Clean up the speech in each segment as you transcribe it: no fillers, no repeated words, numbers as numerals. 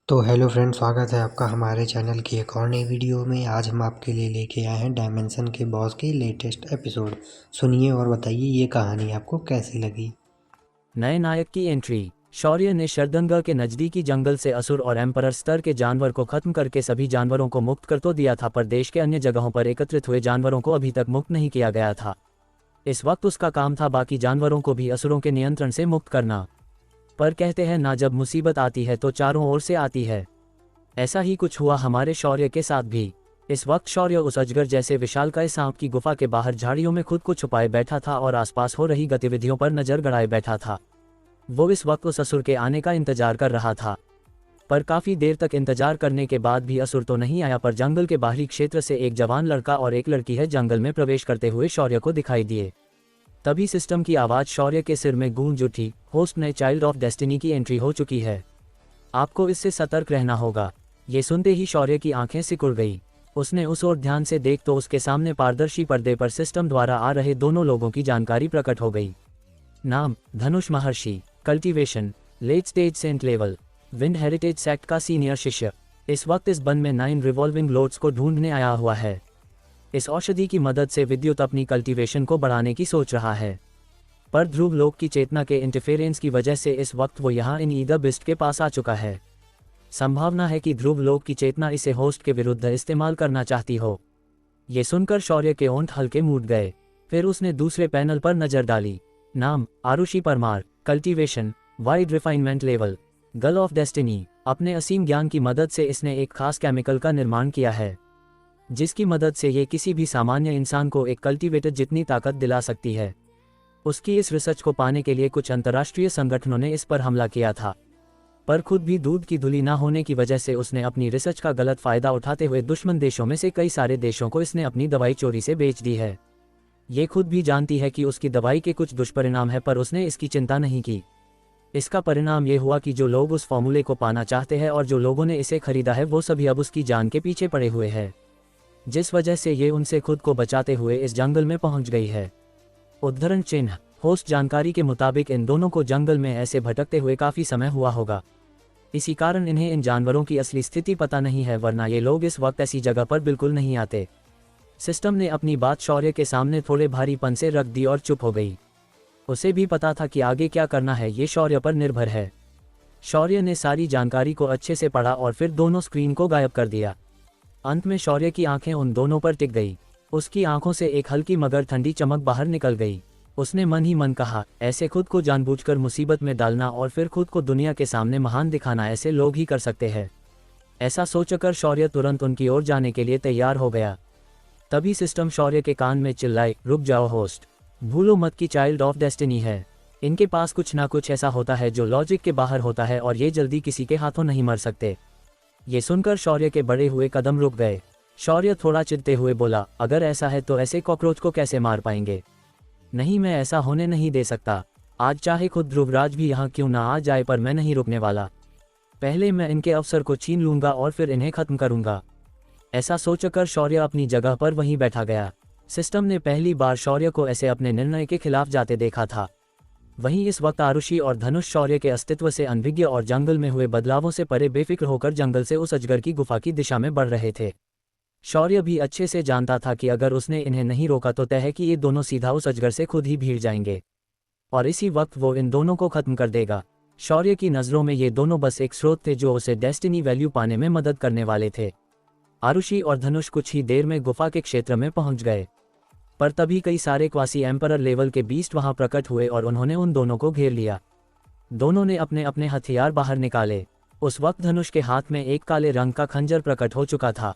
तो hello friend, स्वागत है आपका हमारे चैनल की एक और नई वीडियो में। आज हम आपके लिए लेके आए हैं डायमेंशन के बॉस की लेटेस्ट एपिसोड। सुनिए और बताइए ये कहानी आपको कैसी लगी। नए नायक की एंट्री। शौर्य ने शरदंगा के नजदीकी जंगल से असुर और एम्परर स्तर के जानवर को खत्म करके सभी जानवरों को मुक्त कर तो दिया था, पर देश के अन्य जगहों पर एकत्रित हुए जानवरों को अभी तक मुक्त नहीं किया गया था। इस वक्त उसका काम था बाकी जानवरों को भी असुरों के नियंत्रण से मुक्त करना। पर कहते हैं ना, जब मुसीबत आती है तो चारों ओर से आती है। ऐसा ही कुछ हुआ हमारे शौर्य के साथ भी। इस वक्त शौर्य उस अजगर जैसे विशालकाय सांप की गुफा के बाहर झाड़ियों में खुद को छुपाए बैठा था और आसपास हो रही गतिविधियों पर नजर गड़ाए बैठा था। वो इस वक्त उस असुर के आने का इंतजार कर रहा था, पर काफी देर तक इंतजार करने के बाद भी असुर तो नहीं आया। पर जंगल के बाहरी क्षेत्र से एक जवान लड़का और एक लड़की है जंगल में प्रवेश करते हुए शौर्य को दिखाई दिए। तभी सिस्टम की आवाज शौर्य के सिर में गूंज उठी। होस्ट ने चाइल्ड ऑफ डेस्टिनी की एंट्री हो चुकी है, आपको इससे सतर्क रहना होगा। ये सुनते ही शौर्य की आंखें सिकुड़ गई। उसने उस ओर ध्यान से देख तो उसके सामने पारदर्शी पर्दे पर सिस्टम द्वारा आ रहे दोनों लोगों की जानकारी प्रकट हो गई। नाम Dhanush Maharshi, cultivation late stage saint level, wind heritage sect का सीनियर शिष्य। इस वक्त इस वन में 9 रिवॉल्विंग लोड्स को ढूंढने आया हुआ है। इस औषधि की मदद से विद्युत अपनी कल्टीवेशन को बढ़ाने की सोच रहा है, पर ध्रुव लोक की चेतना के इंटरफेरेंस की वजह से इस वक्त वो यहाँ इन ईदा बिस्ट के पास आ चुका है। संभावना है कि ध्रुव लोक की चेतना इसे होस्ट के विरुद्ध इस्तेमाल करना चाहती हो। ये सुनकर शौर्य के ओंठ हल्के मूड गए। फिर उसने दूसरे पैनल पर नजर डाली। नाम Arushi Parmar, cultivation wide refinement level, girl of destiny. अपने असीम ज्ञान की मदद से इसने एक खास केमिकल का निर्माण किया है, जिसकी मदद से ये किसी भी सामान्य इंसान को एक कल्टीवेटर जितनी ताकत दिला सकती है। उसकी इस रिसर्च को पाने के लिए कुछ अंतर्राष्ट्रीय संगठनों ने इस पर हमला किया था, पर खुद भी दूध की धुली ना होने की वजह से उसने अपनी रिसर्च का गलत फायदा उठाते हुए दुश्मन देशों में से कई सारे देशों को इसने अपनी दवाई चोरी से बेच दी है। ये खुद भी जानती है कि उसकी दवाई के कुछ दुष्परिणाम है, पर उसने इसकी चिंता नहीं की। इसका परिणाम ये हुआ कि जो लोग उस फॉर्मूले को पाना चाहते हैं और जो लोगों ने इसे खरीदा है वो सभी अब उसकी जान के पीछे पड़े हुए हैं, जिस वजह से ये उनसे खुद को बचाते हुए इस जंगल में पहुंच गई है। उद्धरण चिन्ह। होस्ट जानकारी के मुताबिक इन दोनों को जंगल में ऐसे भटकते हुए काफी समय हुआ होगा। इसी कारण इन्हें इन जानवरों की असली स्थिति पता नहीं है, वरना ये लोग इस वक्त ऐसी जगह पर बिल्कुल नहीं आते। सिस्टम ने अपनी बात शौर्य के सामने थोड़े भारीपन से रख दी और चुप हो गई। उसे भी पता था कि आगे क्या करना है, ये शौर्य पर निर्भर है। शौर्य ने सारी जानकारी को अच्छे से पढ़ा और फिर दोनों स्क्रीन को गायब कर दिया। अंत में शौर्य की आंखें उन दोनों पर टिक गई। उसकी आंखों से एक हल्की मगर ठंडी चमक बाहर निकल गई। उसने मन ही मन कहा, ऐसे खुद को जानबूझकर मुसीबत में डालना और फिर खुद को दुनिया के सामने महान दिखाना ऐसे लोग ही कर सकते हैं। ऐसा सोचकर शौर्य तुरंत उनकी ओर जाने के लिए तैयार हो गया। तभी सिस्टम शौर्य के कान में चिल्लाए, रुक जाओ होस्ट, भूलो मत कि चाइल्ड ऑफ डेस्टिनी है। इनके पास कुछ ना कुछ ऐसा होता है जो लॉजिक के बाहर होता है और ये जल्दी किसी के हाथों नहीं मर सकते। ये सुनकर शौर्य के बढ़े हुए कदम रुक गए। शौर्य थोड़ा चिढ़ते हुए बोला, अगर ऐसा है तो ऐसे कॉकरोच को कैसे मार पाएंगे? नहीं, मैं ऐसा होने नहीं दे सकता। आज चाहे खुद ध्रुवराज भी यहाँ क्यों ना आ जाए, पर मैं नहीं रुकने वाला। पहले मैं इनके अवसर को छीन लूंगा और फिर इन्हें खत्म करूंगा। ऐसा सोचकर शौर्य अपनी जगह पर वहीं बैठा गया। सिस्टम ने पहली बार शौर्य को ऐसे अपने निर्णय के खिलाफ जाते देखा था। वहीं इस वक्त आरुषि और धनुष शौर्य के अस्तित्व से अनभिज्ञ और जंगल में हुए बदलावों से परे बेफिक्र होकर जंगल से उस अजगर की गुफा की दिशा में बढ़ रहे थे। शौर्य भी अच्छे से जानता था कि अगर उसने इन्हें नहीं रोका तो तय है कि ये दोनों सीधा उस अजगर से खुद ही भीड़ जाएंगे और इसी वक्त वो इन दोनों को खत्म कर देगा। शौर्य की नज़रों में ये दोनों बस एक स्रोत थे जो उसे डेस्टिनी वैल्यू पाने में मदद करने वाले थे। आरुषि और धनुष कुछ ही देर में गुफा के क्षेत्र में पहुंच गए, पर तभी कई सारे क्वासी एम्परर लेवल के बीस्ट वहां प्रकट हुए और उन्होंने उन दोनों को घेर लिया। दोनों ने अपने अपने हथियार बाहर निकाले। उस वक्त धनुष के हाथ में एक काले रंग का खंजर प्रकट हो चुका था,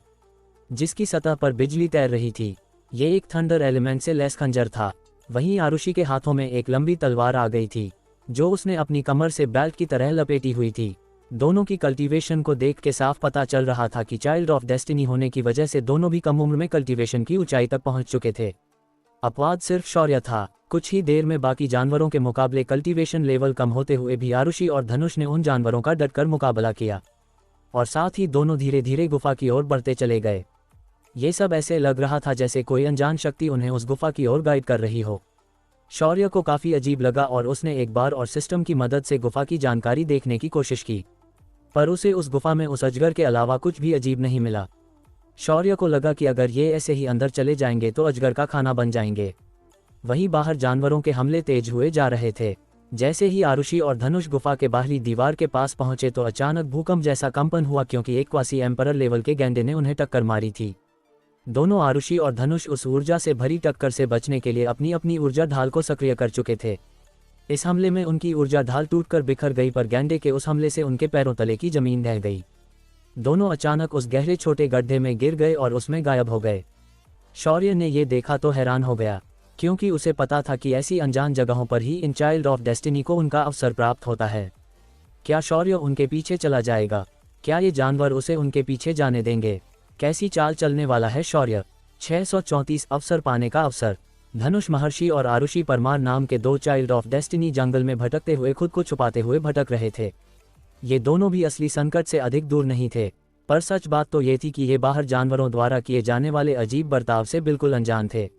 जिसकी सतह पर बिजली तैर रही थी। ये एक थंडर एलिमेंट से लैस खंजर था। वहीं आरुषि के हाथों में एक लंबी तलवार आ गई थी, जो उसने अपनी कमर से बेल्ट की तरह लपेटी हुई थी। दोनों की कल्टीवेशन को देख के साफ पता चल रहा था कि चाइल्ड ऑफ डेस्टिनी होने की वजह से दोनों भी कम उम्र में कल्टीवेशन की ऊंचाई तक पहुंच चुके थे। अपवाद सिर्फ शौर्य था। कुछ ही देर में बाकी जानवरों के मुकाबले कल्टीवेशन लेवल कम होते हुए भी आरुषि और धनुष ने उन जानवरों का डटकर मुकाबला किया और साथ ही दोनों धीरे धीरे गुफा की ओर बढ़ते चले गए। ये सब ऐसे लग रहा था जैसे कोई अनजान शक्ति उन्हें उस गुफा की ओर गाइड कर रही हो। शौर्य को काफी अजीब लगा और उसने एक बार और सिस्टम की मदद से गुफा की जानकारी देखने की कोशिश की। पर उसे उस गुफा में उस अजगर के अलावा कुछ भी अजीब नहीं मिला। शौर्य को लगा कि अगर ये ऐसे ही अंदर चले जाएंगे तो अजगर का खाना बन जाएंगे। वहीं बाहर जानवरों के हमले तेज हुए जा रहे थे। जैसे ही आरुषि और धनुष गुफा के बाहरी दीवार के पास पहुंचे तो अचानक भूकंप जैसा कंपन हुआ, क्योंकि एक क्वासी एम्परर लेवल के गैंडे ने उन्हें टक्कर मारी थी। दोनों आरुषि और धनुष उस ऊर्जा से भरी टक्कर से बचने के लिए अपनी अपनी ऊर्जा ढाल को सक्रिय कर चुके थे। इस हमले में उनकी ऊर्जा ढाल टूटकर बिखर गई, पर गैंडे के उस हमले से उनके पैरों तले की जमीन ढह गई। दोनों अचानक उस गहरे छोटे गड्ढे में गिर गए और उसमें गायब हो गए। शौर्य ने ये देखा तो हैरान हो गया, क्योंकि उसे पता था कि ऐसी अनजान जगहों पर ही इन चाइल्ड ऑफ डेस्टिनी को उनका अवसर प्राप्त होता है। क्या शौर्य उनके पीछे चला जाएगा? क्या ये जानवर उसे उनके पीछे जाने देंगे? कैसी चाल चलने वाला है शौर्य? 634 अवसर पाने का अवसर। धनुष महर्षि और आरुषि परमार नाम के दो चाइल्ड ऑफ डेस्टिनी जंगल में भटकते हुए खुद को छुपाते हुए भटक रहे थे। ये दोनों भी असली संकट से अधिक दूर नहीं थे, पर सच बात तो ये थी कि ये बाहर जानवरों द्वारा किए जाने वाले अजीब बर्ताव से बिल्कुल अनजान थे।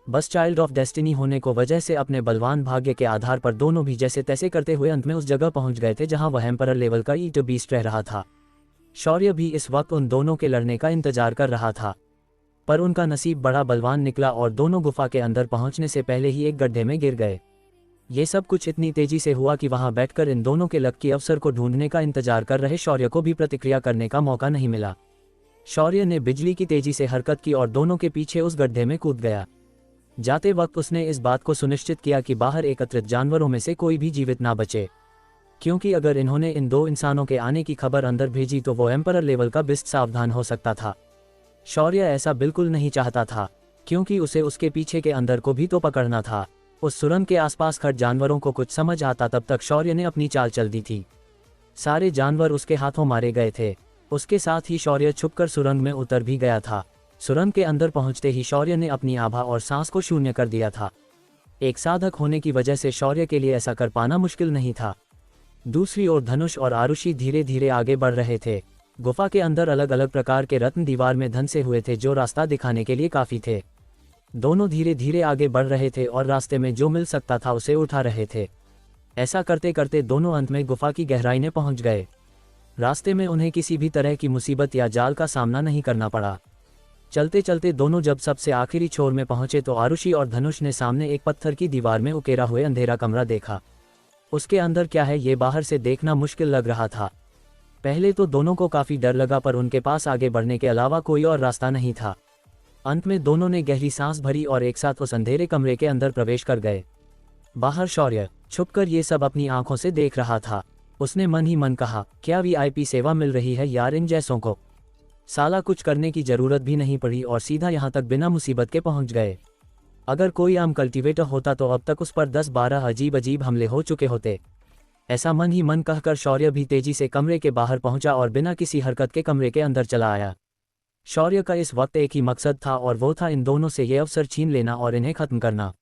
बस चाइल्ड ऑफ डेस्टिनी होने को वजह से अपने बलवान भाग्य के आधार पर दोनों भी जैसे तैसे करते हुए अंत में उस जगह पहुंच गए थे जहां वह एम्परर लेवल का ईट बीस्ट रह रहा था। शौर्य भी इस वक्त उन दोनों के लड़ने का इंतजार कर रहा था, पर उनका नसीब बड़ा बलवान निकला और दोनों गुफा के अंदर पहुंचने से पहले ही एक गड्ढे में गिर गए। ये सब कुछ इतनी तेजी से हुआ कि वहां बैठकर इन दोनों के लक के अवसर को ढूंढने का इंतजार कर रहे शौर्य को भी प्रतिक्रिया करने का मौका नहीं मिला। शौर्य ने बिजली की तेजी से हरकत की और दोनों के पीछे उस गड्ढे में कूद गया। जाते वक्त उसने इस बात को सुनिश्चित किया कि बाहर एकत्रित जानवरों में से कोई भी जीवित ना बचे, क्योंकि अगर इन्होंने इन दो इंसानों के आने की खबर अंदर भेजी तो वो एम्परर लेवल का बिस्ट सावधान हो सकता था। शौर्य ऐसा बिल्कुल नहीं चाहता था, क्योंकि उसे उसके पीछे के अंदर को भी तो पकड़ना था। उस सुरंग के आसपास खड़े जानवरों को कुछ समझ आता तब तक शौर्य ने अपनी चाल चल दी थी। सारे जानवर उसके हाथों मारे गए थे। उसके साथ ही शौर्य छुपकर सुरंग में उतर भी गया था। सुरंग के अंदर पहुंचते ही शौर्य ने अपनी आभा और सांस को शून्य कर दिया था। एक साधक होने की वजह से शौर्य के लिए ऐसा कर पाना मुश्किल नहीं था। दूसरी ओर धनुष और आरुषि धीरे धीरे आगे बढ़ रहे थे। गुफा के अंदर अलग अलग प्रकार के रत्न दीवार में धंसे हुए थे जो रास्ता दिखाने के लिए काफी थे। दोनों धीरे धीरे आगे बढ़ रहे थे और रास्ते में जो मिल सकता था उसे उठा रहे थे। ऐसा करते करते दोनों अंत में गुफा की गहराई में पहुंच गए। रास्ते में उन्हें किसी भी तरह की मुसीबत या जाल का सामना नहीं करना पड़ा। चलते चलते दोनों जब सबसे आखिरी छोर में पहुंचे तो आरुषि और धनुष ने सामने एक पत्थर की दीवार में उकेरा हुए अंधेरा कमरा देखा। उसके अंदर क्या है ये बाहर से देखना मुश्किल लग रहा था। पहले तो दोनों को काफी डर लगा, पर उनके पास आगे बढ़ने के अलावा कोई और रास्ता नहीं था। अंत में दोनों ने गहरी सांस भरी और एक साथ उस अंधेरे कमरे के अंदर प्रवेश कर गए। बाहर शौर्य छुपकर ये सब अपनी आंखों से देख रहा था। उसने मन ही मन कहा, क्या वीआईपी सेवा मिल रही है यार इन जैसों को। साला कुछ करने की जरूरत भी नहीं पड़ी और सीधा यहाँ तक बिना मुसीबत के पहुंच गए। अगर कोई आम कल्टीवेटर होता तो अब तक उस पर 10-12 अजीब अजीब हमले हो चुके होते। ऐसा मन ही मन कहकर शौर्य भी तेजी से कमरे के बाहर पहुंचा और बिना किसी हरकत के कमरे के अंदर चला आया। शौर्य का इस वक्त एक ही मकसद था और वो था इन दोनों से ये अवसर छीन लेना और इन्हें खत्म करना।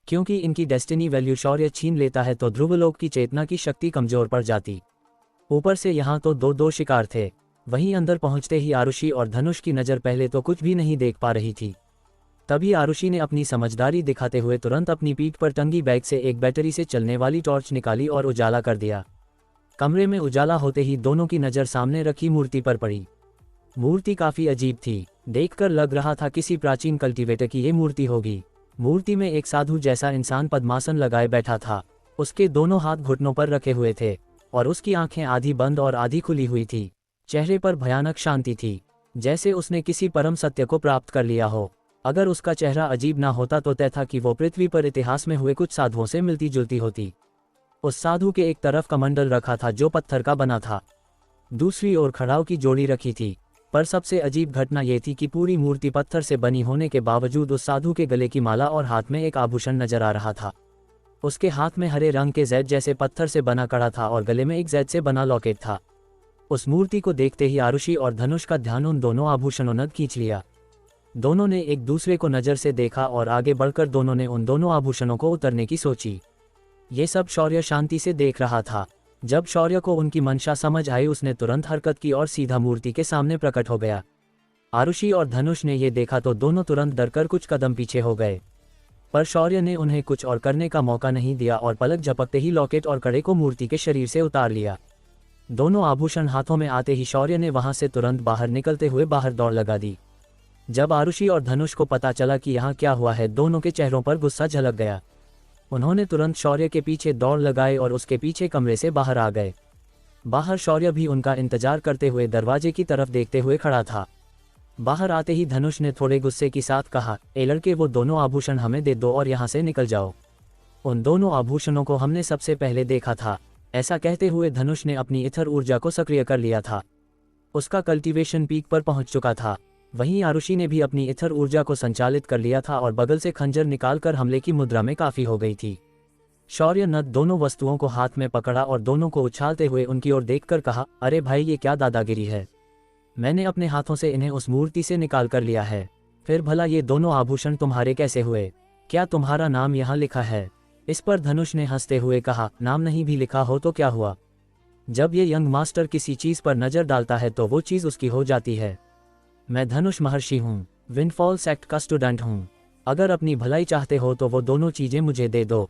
क्योंकि इनकी डेस्टिनी वैल्यू शौर्य छीन लेता है तो ध्रुवलोक की चेतना की शक्ति कमजोर पड़ जाती। ऊपर से यहाँ तो दो शिकार थे। वहीं अंदर पहुंचते ही आरुषि और धनुष की नज़र पहले तो कुछ भी नहीं देख पा रही थी। तभी आरुषि ने अपनी समझदारी दिखाते हुए तुरंत अपनी पीठ पर टंगी बैग से एक बैटरी से चलने वाली टॉर्च निकाली और उजाला कर दिया। कमरे में उजाला होते ही दोनों की नज़र सामने रखी मूर्ति पर पड़ी। मूर्ति काफी अजीब थी। देखकर लग रहा था किसी प्राचीन कल्टीवेटर की ये मूर्ति होगी। मूर्ति में एक साधु जैसा इंसान पद्मासन लगाए बैठा था। उसके दोनों हाथ घुटनों पर रखे हुए थे और उसकी आंखें आधी बंद और आधी खुली हुई थी। चेहरे पर भयानक शांति थी, जैसे उसने किसी परम सत्य को प्राप्त कर लिया हो। अगर उसका चेहरा अजीब ना होता तो तय था कि वो पृथ्वी पर इतिहास में हुए कुछ साधुओं से मिलती जुलती होती। उस साधु के एक तरफ कमंडल रखा था जो पत्थर का बना था, दूसरी ओर खड़ाऊ की जोड़ी रखी थी। पर सबसे अजीब घटना यह थी कि पूरी मूर्ति पत्थर से बनी होने के बावजूद उस साधु के गले की माला और हाथ में एक आभूषण नजर आ रहा था। उसके हाथ में हरे रंग के जैद जैसे पत्थर से बना कड़ा था और गले में एक जैद से बना लॉकेट था। उस मूर्ति को देखते ही आरुषि और धनुष का ध्यान उन दोनों आभूषणों ने खींच लिया। दोनों ने एक दूसरे को नज़र से देखा और आगे बढ़कर दोनों ने उन दोनों आभूषणों को उतरने की सोची। ये सब शौर्य शांति से देख रहा था। जब शौर्य को उनकी मंशा समझ आई उसने तुरंत हरकत की और सीधा मूर्ति के सामने प्रकट हो गया। आरुषि और धनुष ने ये देखा तो दोनों तुरंत डरकर कुछ कदम पीछे हो गए, पर शौर्य ने उन्हें कुछ और करने का मौका नहीं दिया और पलक झपकते ही लॉकेट और कड़े को मूर्ति के शरीर से उतार लिया। दोनों आभूषण हाथों में आते ही शौर्य ने वहां से तुरंत बाहर निकलते हुए बाहर दौड़ लगा दी। जब आरुषि और धनुष को पता चला कि यहाँ क्या हुआ है, दोनों के चेहरों पर गुस्सा झलक गया। उन्होंने तुरंत शौर्य के पीछे दौड़ लगाई और उसके पीछे कमरे से बाहर आ गए। बाहर शौर्य भी उनका इंतजार करते हुए दरवाजे की तरफ देखते हुए खड़ा था। बाहर आते ही धनुष ने थोड़े गुस्से के साथ कहा, ए लड़के, वो दोनों आभूषण हमें दे दो और यहाँ से निकल जाओ। उन दोनों आभूषणों को हमने सबसे पहले देखा था। ऐसा कहते हुए धनुष ने अपनी इथर ऊर्जा को सक्रिय कर लिया था। उसका कल्टीवेशन पीक पर पहुंच चुका था। वहीं आरुषि ने भी अपनी इथर ऊर्जा को संचालित कर लिया था और बगल से खंजर निकालकर हमले की मुद्रा में काफी हो गई थी। शौर्य ने दोनों वस्तुओं को हाथ में पकड़ा और दोनों को उछालते हुए उनकी ओर देखकर कहा, अरे भाई, ये क्या दादागिरी है। मैंने अपने हाथों से इन्हें उस मूर्ति से निकाल कर लिया है। फिर भला ये दोनों आभूषण तुम्हारे कैसे हुए? क्या तुम्हारा नाम यहाँ लिखा है? इस पर धनुष ने हंसते हुए कहा, नाम नहीं भी लिखा हो तो क्या हुआ? जब ये यंग मास्टर किसी चीज पर नजर डालता है तो वो चीज उसकी हो जाती है। मैं धनुष महर्षि हूँ, विंडफॉल सेक्ट का स्टूडेंट हूँ। अगर अपनी भलाई चाहते हो तो वो दोनों चीजें मुझे दे दो,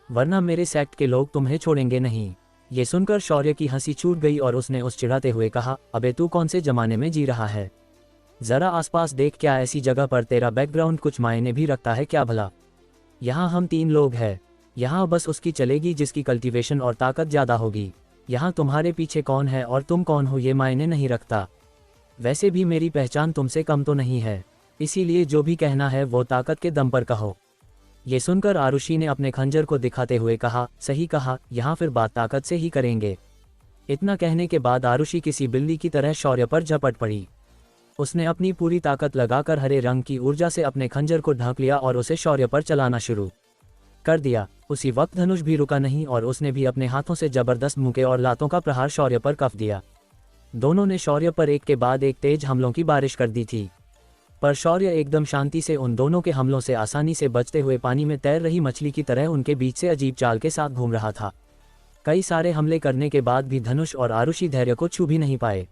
वरना मेरे सेक्ट के लोग तुम्हें छोड़ेंगे नहीं। ये सुनकर शौर्य की हंसी छूट गई और उसने उस चिढ़ाते हुए कहा, अबे तू कौन से जमाने में जी रहा है? जरा आसपास देख, क्या ऐसी जगह पर तेरा बैकग्राउंड कुछ मायने भी रखता है क्या भला? यहाँ हम 3 लोग हैं। यहाँ बस उसकी चलेगी जिसकी कल्टीवेशन और ताकत ज्यादा होगी। यहाँ तुम्हारे पीछे कौन है और तुम कौन हो ये मायने नहीं रखता। वैसे भी मेरी पहचान तुमसे कम तो नहीं है, इसीलिए जो भी कहना है वो ताकत के दम पर कहो। ये सुनकर आरुषि ने अपने खंजर को दिखाते हुए कहा, सही कहा, यहाँ फिर बात ताकत से ही करेंगे। इतना कहने के बाद आरुषि किसी बिल्ली की तरह शौर्य पर झपट पड़ी। उसने अपनी पूरी ताकत लगाकर हरे रंग की ऊर्जा से अपने खंजर को ढांक लिया और उसे शौर्य पर चलाना शुरू कर दिया। उसी वक्त धनुष भी रुका नहीं और उसने भी अपने हाथों से जबरदस्त मुक्के और लातों का प्रहार शौर्य पर कफ दिया। दोनों ने शौर्य पर एक के बाद एक तेज हमलों की बारिश कर दी थी, पर शौर्य एकदम शांति से उन दोनों के हमलों से आसानी से बचते हुए पानी में तैर रही मछली की तरह उनके बीच से अजीब चाल के साथ घूम रहा था। कई सारे हमले करने के बाद भी धनुष और आरुषि धैर्य को छू भी नहीं पाए।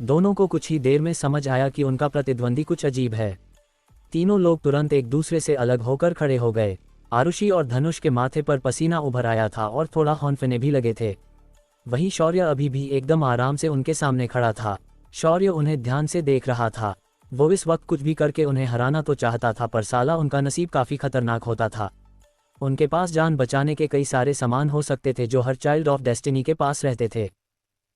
दोनों को कुछ ही देर में समझ आया कि उनका प्रतिद्वंदी कुछ अजीब है। तीनों लोग तुरंत एक दूसरे से अलग होकर खड़े हो गए। आरुषि और धनुष के माथे पर पसीना उभर आया था और थोड़ा हौंफने भी लगे थे। वहीं शौर्य अभी भी एकदम आराम से उनके सामने खड़ा था। शौर्य उन्हें ध्यान से देख रहा था। वो इस वक्त कुछ भी करके उन्हें हराना तो चाहता था, पर साला उनका नसीब काफी खतरनाक होता था। उनके पास जान बचाने के कई सारे सामान हो सकते थे जो हर चाइल्ड ऑफ डेस्टिनी के पास रहते थे,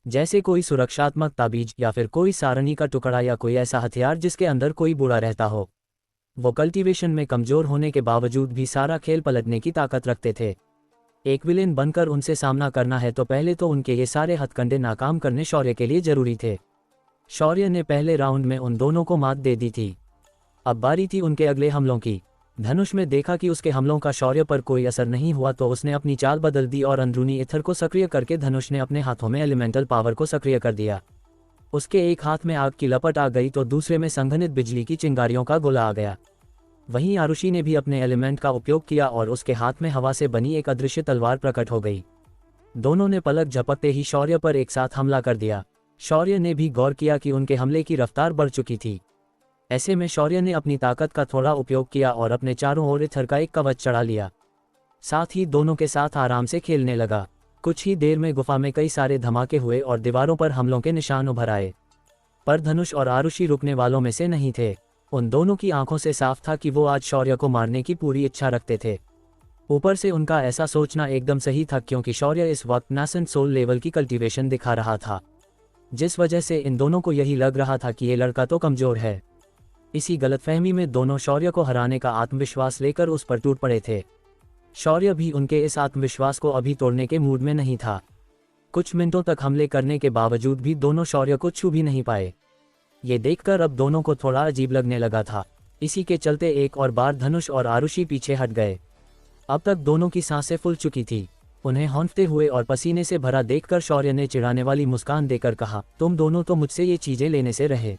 जैसे कोई सुरक्षात्मक ताबीज या फिर कोई सारणी का टुकड़ा या कोई ऐसा हथियार जिसके अंदर कोई बूढ़ा रहता हो। वो कल्टीवेशन में कमजोर होने के बावजूद भी सारा खेल पलटने की ताकत रखते थे। एक विलेन बनकर उनसे सामना करना है तो पहले तो उनके ये सारे हथकंडे नाकाम करने शौर्य के लिए जरूरी थे। शौर्य ने पहले राउंड में उन दोनों को मात दे दी थी। अब बारी थी उनके अगले हमलों की। धनुष में देखा कि उसके हमलों का शौर्य पर कोई असर नहीं हुआ तो उसने अपनी चाल बदल दी और अंदरूनी इथर को सक्रिय करके धनुष ने अपने हाथों में एलिमेंटल पावर को सक्रिय कर दिया। उसके एक हाथ में आग की लपट आ गई तो दूसरे में संघनित बिजली की चिंगारियों का गोला आ गया। वहीं आरुषि ने भी अपने एलिमेंट का उपयोग किया और उसके हाथ में हवा से बनी एक अदृश्य तलवार प्रकट हो गई। दोनों ने पलक झपकते ही शौर्य पर एक साथ हमला कर दिया। शौर्य ने भी गौर किया कि उनके हमले की रफ्तार बढ़ चुकी थी। ऐसे में शौर्य ने अपनी ताकत का थोड़ा उपयोग किया और अपने चारों ओर इथर का एक कवच चढ़ा लिया। साथ ही दोनों के साथ आराम से खेलने लगा। कुछ ही देर में गुफा में कई सारे धमाके हुए और दीवारों पर हमलों के निशान उभर आए, पर धनुष और आरुषि रुकने वालों में से नहीं थे। उन दोनों की आंखों से साफ था कि वो आज शौर्य को मारने की पूरी इच्छा रखते थे। ऊपर से उनका ऐसा सोचना एकदम सही था क्योंकि शौर्य इस वक्त नासेंट सोल लेवल की कल्टीवेशन दिखा रहा था, जिस वजह से इन दोनों को यही लग रहा था कि ये लड़का तो कमजोर है। इसी गलतफहमी में दोनों शौर्य को हराने का आत्मविश्वास लेकर उस पर टूट पड़े थे। शौर्य भी उनके इस आत्मविश्वास को अभी तोड़ने के मूड में नहीं था। कुछ मिनटों तक हमले करने के बावजूद भी दोनों शौर्य को छू भी नहीं पाए। ये देखकर अब दोनों को थोड़ा अजीब लगने लगा था। इसी के चलते एक और बार धनुष और आरुषि पीछे हट गए। अब तक दोनों की सांसें फूल चुकी थी। उन्हें हौंफते हुए और पसीने से भरा देखकर शौर्य ने चिढ़ाने वाली मुस्कान देकर कहा, तुम दोनों तो मुझसे ये चीजें लेने से रहे।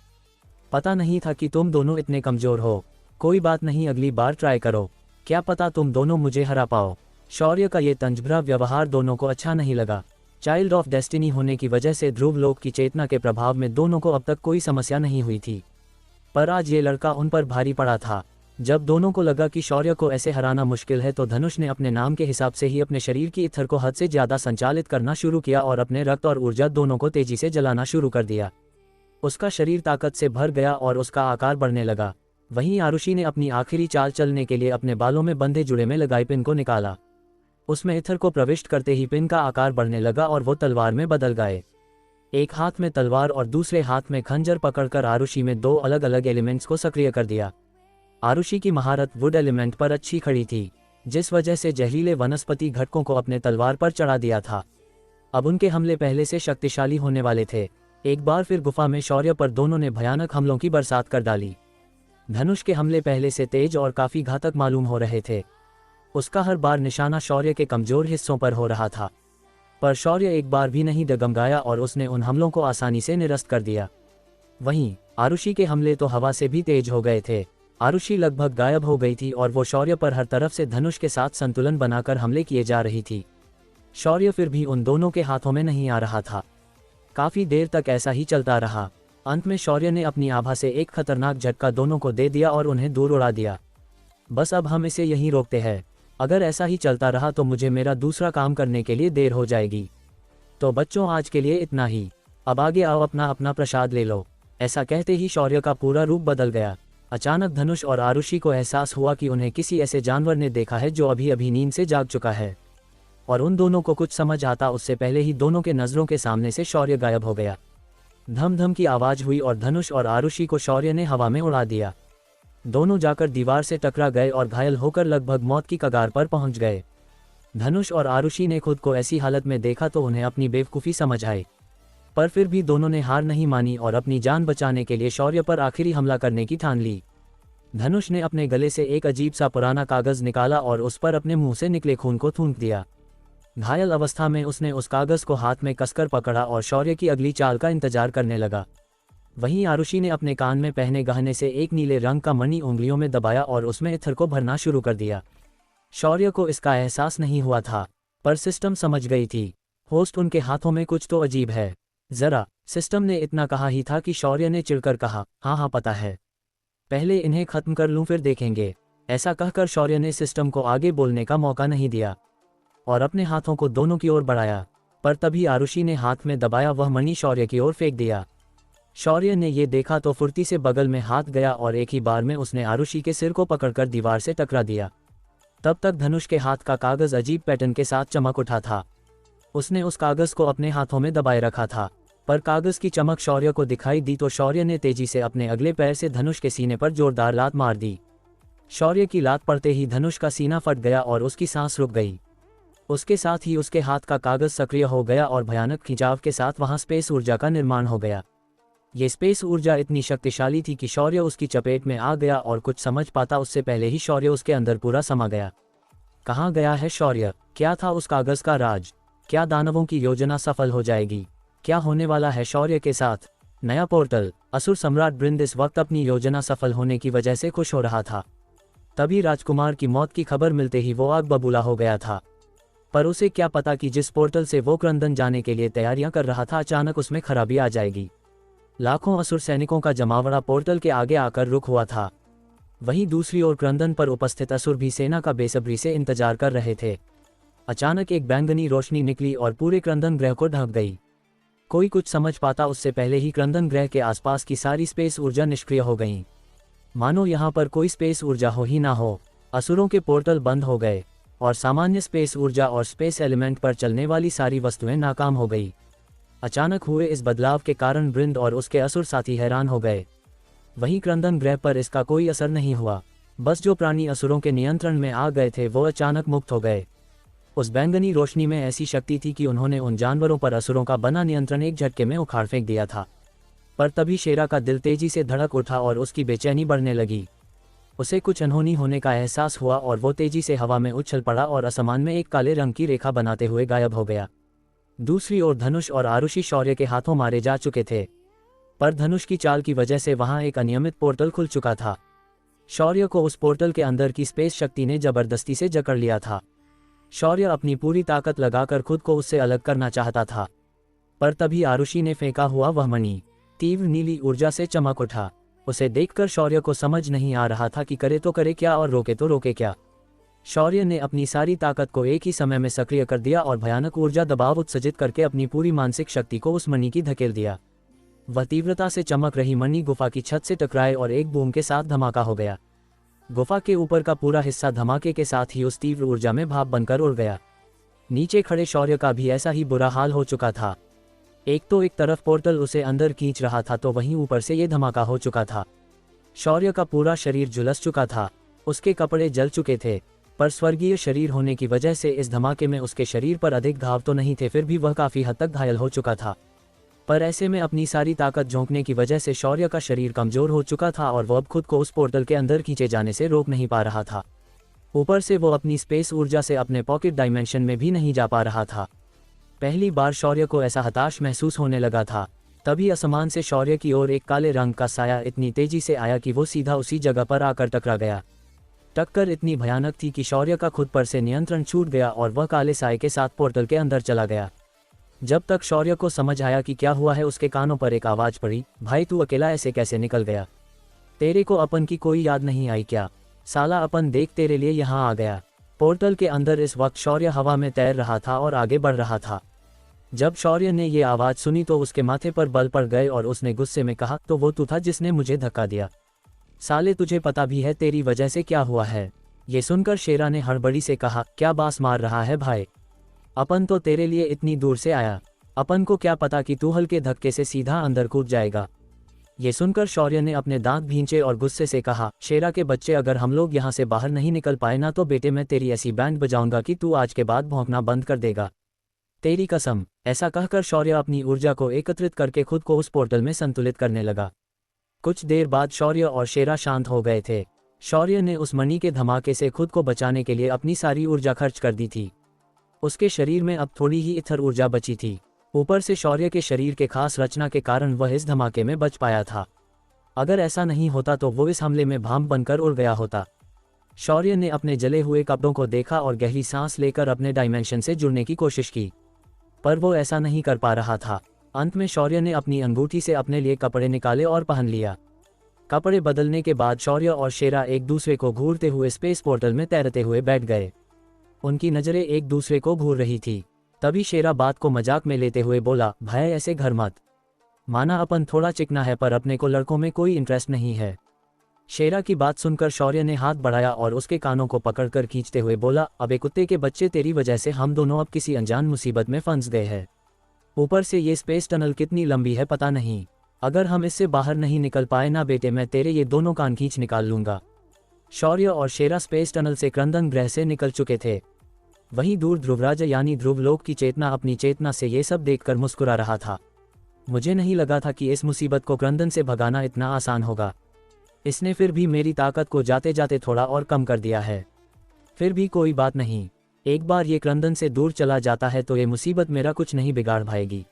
पता नहीं था कि तुम दोनों इतने कमजोर हो। कोई बात नहीं, अगली बार ट्राई करो, क्या पता तुम दोनों मुझे हरा पाओ। शौर्य का ये तंजभरा व्यवहार दोनों को अच्छा नहीं लगा। चाइल्ड ऑफ डेस्टिनी होने की वजह से ध्रुव लोक की चेतना के प्रभाव में दोनों को अब तक कोई समस्या नहीं हुई थी, पर आज ये लड़का उन पर भारी पड़ा था। जब दोनों को लगा कि शौर्य को ऐसे हराना मुश्किल है तो धनुष ने अपने नाम के हिसाब से ही अपने शरीर की ईथर को हद से ज़्यादा संचालित करना शुरू किया और अपने रक्त और ऊर्जा दोनों को तेजी से जलाना शुरू कर दिया। उसका शरीर ताकत से भर गया और उसका आकार बढ़ने लगा। वहीं आरुषि ने अपनी आखिरी चाल चलने के लिए अपने बालों में बंधे जुड़े में लगाई पिन को निकाला। उसमें ईथर को प्रविष्ट करते ही पिन का आकार बढ़ने लगा और वो तलवार में बदल गए। एक हाथ में तलवार और दूसरे हाथ में खंजर पकड़कर आरुषि में दो अलग अलग एलिमेंट्स को सक्रिय कर दिया। आरुषि की महारत वुड एलिमेंट पर अच्छी खड़ी थी, जिस वजह से जहरीले वनस्पति घटकों को अपने तलवार पर चढ़ा दिया था। अब उनके हमले पहले से शक्तिशाली होने वाले थे। एक बार फिर गुफा में शौर्य पर दोनों ने भयानक हमलों की बरसात कर डाली। धनुष के हमले पहले से तेज और काफी घातक मालूम हो रहे थे। उसका हर बार निशाना शौर्य के कमजोर हिस्सों पर हो रहा था, पर शौर्य एक बार भी नहीं डगमगाया और उसने उन हमलों को आसानी से निरस्त कर दिया। वहीं आरुषि के हमले तो हवा से भी तेज हो गए थे। आरुषि लगभग गायब हो गई थी और वो शौर्य पर हर तरफ से धनुष के साथ संतुलन बनाकर हमले किए जा रही थी। शौर्य फिर भी उन दोनों के हाथों में नहीं आ रहा था। काफी देर तक ऐसा ही चलता रहा। अंत में शौर्य ने अपनी आभा से एक खतरनाक झटका दोनों को दे दिया और उन्हें दूर उड़ा दिया। बस अब हम इसे यहीं रोकते हैं। अगर ऐसा ही चलता रहा तो मुझे मेरा दूसरा काम करने के लिए देर हो जाएगी। तो बच्चों, आज के लिए इतना ही। अब आगे आओ, अपना अपना प्रसाद ले लो। ऐसा कहते ही शौर्य का पूरा रूप बदल गया। अचानक धनुष और आरुषि को एहसास हुआ कि उन्हें किसी ऐसे जानवर ने देखा है जो अभी अभी नींद से जाग चुका है, और उन दोनों को कुछ समझ आता उससे पहले ही दोनों के नजरों के सामने से शौर्य गायब हो गया। धम धम की आवाज हुई और धनुष और आरुषि को शौर्य ने हवा में उड़ा दिया। दोनों जाकर दीवार से टकरा गए और घायल होकर लगभग मौत की कगार पर पहुंच गए। धनुष और आरुषि ने खुद को ऐसी हालत में देखा तो उन्हें अपनी बेवकूफ़ी समझ आई, पर फिर भी दोनों ने हार नहीं मानी और अपनी जान बचाने के लिए शौर्य पर आखिरी हमला करने की ठान ली। धनुष ने अपने गले से एक अजीब सा पुराना कागज निकाला और उस पर अपने मुंह से निकले खून को थूक दिया। घायल अवस्था में उसने उस कागज को हाथ में कसकर पकड़ा और शौर्य की अगली चाल का इंतजार करने लगा। वहीं आरुषि ने अपने कान में पहने गहने से एक नीले रंग का मणि उंगलियों में दबाया और उसमें ईथर को भरना शुरू कर दिया। शौर्य को इसका एहसास नहीं हुआ था, पर सिस्टम समझ गई थी। होस्ट, उनके हाथों में कुछ तो अजीब है जरा। सिस्टम ने इतना कहा ही था कि शौर्य ने चिढ़कर कहा, हाँ पता है, पहले इन्हें खत्म कर लूं फिर देखेंगे। ऐसा कहकर शौर्य ने सिस्टम को आगे बोलने का मौका नहीं दिया और अपने हाथों को दोनों की ओर बढ़ाया, पर तभी आरुषि ने हाथ में दबाया वह मणि शौर्य की ओर फेंक दिया। शौर्य ने ये देखा तो फुर्ती से बगल में हाथ गया और एक ही बार में उसने आरुषि के सिर को पकड़कर दीवार से टकरा दिया। तब तक धनुष के हाथ का कागज अजीब पैटर्न के साथ चमक उठा था। उसने उस कागज को अपने हाथों में दबाए रखा था, पर कागज की चमक शौर्य को दिखाई दी तो शौर्य ने तेजी से अपने अगले पैर से धनुष के सीने पर जोरदार लात मार दी। शौर्य की लात पड़ते ही धनुष का सीना फट गया और उसकी सांस रुक गई। उसके साथ ही उसके हाथ का कागज सक्रिय हो गया और भयानक खिंचाव के साथ वहां स्पेस ऊर्जा का निर्माण हो गया। ये स्पेस ऊर्जा इतनी शक्तिशाली थी कि शौर्य उसकी चपेट में आ गया और कुछ समझ पाता उससे पहले ही शौर्य उसके अंदर पूरा समा गया। कहाँ गया है शौर्य? क्या था उस कागज का राज? क्या दानवों की योजना सफल हो जाएगी? क्या होने वाला है शौर्य के साथ? नया पोर्टल। असुर सम्राट ब्रिंद इस वक्त अपनी योजना सफल होने की वजह से खुश हो रहा था। तभी राजकुमार की मौत की खबर मिलते ही वो आग बबूला हो गया था, पर उसे क्या पता कि जिस पोर्टल से वो क्रंदन जाने के लिए तैयारियां कर रहा था अचानक उसमें खराबी आ जाएगी। लाखों असुर सैनिकों का जमावड़ा पोर्टल के आगे आकर रुक हुआ था। वहीं दूसरी ओर क्रंदन पर उपस्थित असुर भी सेना का बेसब्री से इंतजार कर रहे थे। अचानक एक बैंगनी रोशनी निकली और पूरे क्रंदन ग्रह को ढक गई। कोई कुछ समझ पाता उससे पहले ही क्रंदन ग्रह के आसपास की सारी स्पेस ऊर्जा निष्क्रिय हो गई, मानो यहाँ पर कोई स्पेस ऊर्जा हो ही ना हो। असुरों के पोर्टल बंद हो गए और सामान्य स्पेस ऊर्जा और स्पेस एलिमेंट पर चलने वाली सारी वस्तुएं नाकाम हो गई। अचानक हुए इस बदलाव के कारण ब्रिंद और उसके असुर साथी हैरान हो गए। वहीं क्रंदन ग्रह पर इसका कोई असर नहीं हुआ। बस जो प्राणी असुरों के नियंत्रण में आ गए थे वो अचानक मुक्त हो गए। उस बैंगनी रोशनी में ऐसी शक्ति थी कि उन्होंने उन जानवरों पर असुरों का बना नियंत्रण एक झटके में उखाड़ फेंक दिया था। पर तभी शेरा का दिल तेजी से धड़क उठा और उसकी बेचैनी बढ़ने लगी। उसे कुछ अनहोनी होने का एहसास हुआ और वो तेजी से हवा में उछल पड़ा और आसमान में एक काले रंग की रेखा बनाते हुए गायब हो गया। दूसरी ओर धनुष और आरुषि शौर्य के हाथों मारे जा चुके थे, पर धनुष की चाल की वजह से वहां एक अनियमित पोर्टल खुल चुका था। शौर्य को उस पोर्टल के अंदर की स्पेस शक्ति ने जबरदस्ती से जकड़ लिया था। शौर्य अपनी पूरी ताकत लगाकर खुद को उससे अलग करना चाहता था, पर तभी आरुषि ने फेंका हुआ वह मणि तीव्र नीली ऊर्जा से चमक उठा। उसे देखकर शौर्य को समझ नहीं आ रहा था कि करे तो करे क्या और रोके तो रोके क्या। शौर्य ने अपनी सारी ताकत को एक ही समय में सक्रिय कर दिया और भयानक ऊर्जा दबाव उत्सर्जित करके अपनी पूरी मानसिक शक्ति को उस मणि की धकेल दिया। वह तीव्रता से चमक रही मणि गुफा की छत से टकराए और एक बूम के साथ धमाका हो गया। गुफा के ऊपर का पूरा हिस्सा धमाके के साथ ही उस तीव्र ऊर्जा में भाप बनकर उड़ गया। नीचे खड़े शौर्य का भी ऐसा ही बुरा हाल हो चुका था। एक तो एक तरफ पोर्टल उसे अंदर खींच रहा था तो वहीं ऊपर से ये धमाका हो चुका था। शौर्य का पूरा शरीर झुलस चुका था, उसके कपड़े जल चुके थे, पर स्वर्गीय शरीर होने की वजह से इस धमाके में उसके शरीर पर अधिक घाव तो नहीं थे, फिर भी वह काफ़ी हद तक घायल हो चुका था। पर ऐसे में अपनी सारी ताकत झोंकने की वजह से शौर्य का शरीर कमज़ोर हो चुका था और वह अब खुद को उस पोर्टल के अंदर खींचे जाने से रोक नहीं पा रहा था। ऊपर से वो अपनी स्पेस ऊर्जा से अपने पॉकेट डायमेंशन में भी नहीं जा पा रहा था। पहली बार शौर्य को ऐसा हताश महसूस होने लगा था। तभी आसमान से शौर्य की ओर एक काले रंग का साया इतनी तेजी से आया कि वो सीधा उसी जगह पर आकर टकरा गया। टक्कर इतनी भयानक थी कि शौर्य का खुद पर से नियंत्रण छूट गया और वह काले साए के साथ पोर्टल के अंदर चला गया। जब तक शौर्य को समझ आया कि क्या हुआ है, उसके कानों पर एक आवाज़ पड़ी, भाई तू अकेला ऐसे कैसे निकल गया? तेरे को अपन की कोई याद नहीं आई क्या? साला अपन देख तेरे लिए यहाँ आ गया। पोर्टल के अंदर इस वक्त शौर्य हवा में तैर रहा था और आगे बढ़ रहा था। जब शौर्य ने ये आवाज़ सुनी तो उसके माथे पर बल पड़ गए और उसने गुस्से में कहा, तो वो तू था जिसने मुझे धक्का दिया? साले तुझे पता भी है तेरी वजह से क्या हुआ है? ये सुनकर शेरा ने हड़बड़ी से कहा, क्या बास मार रहा है भाई? अपन तो तेरे लिए इतनी दूर से आया, अपन को क्या पता कि तू हल्के धक्के से सीधा अंदर कूद जाएगा। ये सुनकर शौर्य ने अपने दांत भींचे और गुस्से से कहा, शेरा के बच्चे, अगर हम लोग यहाँ से बाहर नहीं निकल पाए ना तो बेटे मैं तेरी ऐसी बैंड बजाऊंगा कि तू आज के बाद भौंकना बंद कर देगा, तेरी कसम। ऐसा कहकर शौर्य अपनी ऊर्जा को एकत्रित करके खुद को उस पोर्टल में संतुलित करने लगा। कुछ देर बाद शौर्य और शेरा शांत हो गए थे। शौर्य ने उस मणि के धमाके से खुद को बचाने के लिए अपनी सारी ऊर्जा खर्च कर दी थी। उसके शरीर में अब थोड़ी ही इथर ऊर्जा बची थी। ऊपर से शौर्य के शरीर के खास रचना के कारण वह इस धमाके में बच पाया था। अगर ऐसा नहीं होता तो वो इस हमले में भाप बनकर उड़ गया होता। शौर्य ने अपने जले हुए कपड़ों को देखा और गहरी सांस लेकर अपने डायमेंशन से जुड़ने की कोशिश की, पर वो ऐसा नहीं कर पा रहा था। अंत में शौर्य ने अपनी अंगूठी से अपने लिए कपड़े निकाले और पहन लिया। कपड़े बदलने के बाद शौर्य और शेरा एक दूसरे को घूरते हुए स्पेस पोर्टल में तैरते हुए बैठ गए। उनकी नज़रें एक दूसरे को घूर रही थी। तभी शेरा बात को मजाक में लेते हुए बोला, भाई ऐसे घर मत, माना अपन थोड़ा चिकना है पर अपने को लड़कों में कोई इंटरेस्ट नहीं है। शेरा की बात सुनकर शौर्य ने हाथ बढ़ाया और उसके कानों को पकड़कर खींचते हुए बोला, अबे कुत्ते के बच्चे, तेरी वजह से हम दोनों अब किसी अनजान मुसीबत में फंस गए हैं। ऊपर से ये स्पेस टनल कितनी लंबी है पता नहीं, अगर हम इससे बाहर नहीं निकल पाए ना बेटे मैं तेरे ये दोनों कान खींच निकाल लूंगा। शौर्य और शेरा स्पेस टनल से क्रंदन ग्रह से निकल चुके थे। वहीं दूर ध्रुवराज यानी ध्रुवलोक की चेतना अपनी चेतना से ये सब देखकर मुस्कुरा रहा था। मुझे नहीं लगा था कि इस मुसीबत को क्रंदन से भगाना इतना आसान होगा। इसने फिर भी मेरी ताकत को जाते जाते थोड़ा और कम कर दिया है। फिर भी कोई बात नहीं, एक बार ये क्रंदन से दूर चला जाता है तो ये मुसीबत मेरा कुछ नहीं बिगाड़ पाएगी।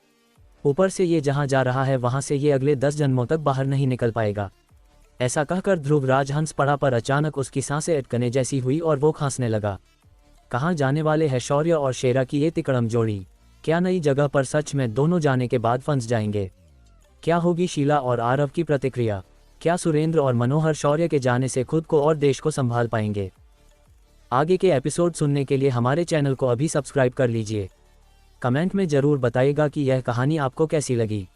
ऊपर से ये जहाँ जा रहा है वहाँ से ये अगले 10 जन्मों तक बाहर नहीं निकल पाएगा। ऐसा कहकर ध्रुवराज हंस पड़ा, पर अचानक उसकी सांसें अटकने जैसी हुई और वो खांसने लगा। कहाँ जाने वाले हैं शौर्य और शेरा की ये तिकड़म जोड़ी? क्या नई जगह पर सच में दोनों जाने के बाद फंस जाएंगे? क्या होगी शीला और आरव की प्रतिक्रिया? क्या सुरेंद्र और मनोहर शौर्य के जाने से खुद को और देश को संभाल पाएंगे? आगे के एपिसोड सुनने के लिए हमारे चैनल को अभी सब्सक्राइब कर लीजिए। कमेंट में ज़रूर बताइएगा कि यह कहानी आपको कैसी लगी।